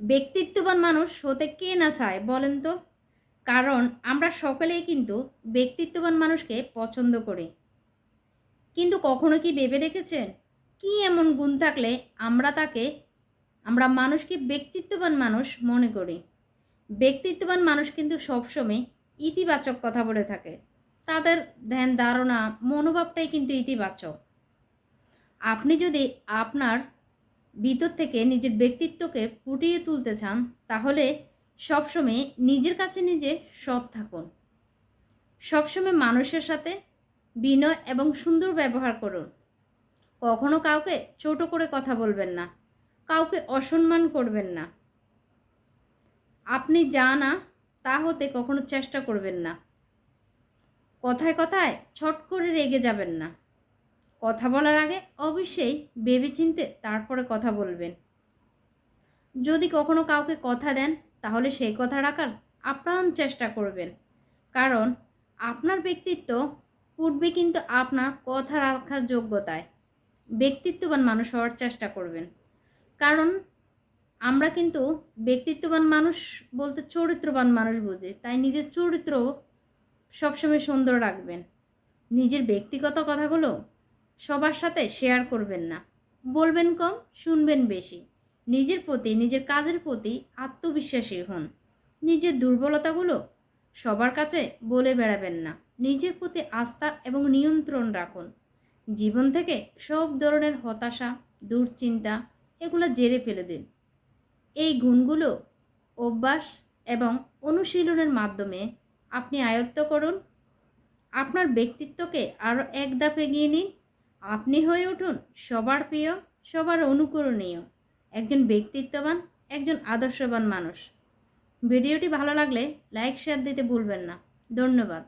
ব্যক্তিত্ববান মানুষ হতে কে না চায় বলেন তো? কারণ আমরা সকলেই কিন্তু ব্যক্তিত্ববান মানুষকে পছন্দ করি। কিন্তু কখনো কি ভেবে দেখেছেন? কি এমন গুণ থাকলে আমরা মানুষকে ব্যক্তিত্ববান মানুষ মনে করি? ব্যক্তিত্ববান মানুষ কিন্তু সবসময় ইতিবাচক কথা বলে থাকে। তাদের ধ্যান ধারণা, মনোভাবটাই কিন্তু ইতিবাচক। আপনি যদি আপনার ভিতর থেকে নিজের ব্যক্তিত্বকে ফুটিয়ে তুলতে চান, তাহলে সবসময় নিজের কাছে নিজে সৎ থাকুন। সবসময় মানুষের সাথে বিনয় এবং সুন্দর ব্যবহার করুন। কখনো কাউকে ছোট করে কথা বলবেন না, কাউকে অসম্মান করবেন না। আপনি যা না তা হতে কখনো চেষ্টা করবেন না। কথায় কথায় ছট করে রেগে যাবেন না। কথা বলার আগে অবশ্যই ভেবেচিন্তে তারপরে কথা বলবেন। যদি কখনো কাউকে কথা দেন, তাহলে সেই কথা রাখার আপ্রাণ চেষ্টা করবেন। কারণ আপনার ব্যক্তিত্ব ফুটবে কিন্তু আপনার কথা রাখার যোগ্যতায়। ব্যক্তিত্ববান মানুষ হওয়ার চেষ্টা করবেন। কারণ আমরা কিন্তু ব্যক্তিত্ববান মানুষ বলতে চরিত্রবান মানুষ বুঝি। তাই নিজের চরিত্র সবসময় সুন্দর রাখবেন। নিজের ব্যক্তিগত কথাগুলো সবার সাথে শেয়ার করবেন না। বলবেন কম, শুনবেন বেশি। নিজের প্রতি, নিজের কাজের প্রতি আত্মবিশ্বাসী হন। নিজের দুর্বলতাগুলো সবার কাছে বলে বেড়াবেন না। নিজের প্রতি আস্থা এবং নিয়ন্ত্রণ রাখুন। জীবন থেকে সব ধরনের হতাশা, দুশ্চিন্তা এগুলো ঝেড়ে ফেলে দিন। এই গুণগুলো অভ্যাস এবং অনুশীলনের মাধ্যমে আপনি আয়ত্ত করুন। আপনার ব্যক্তিত্বকে আরও এক ধাপ এগিয়ে নিন। আপনি হয়ে উঠুন সবার প্রিয়, সবার অনুকরণীয় একজন ব্যক্তিত্ববান, একজন আদর্শবান মানুষ। ভিডিওটি ভালো লাগলে লাইক শেয়ার দিতে ভুলবেন না। ধন্যবাদ।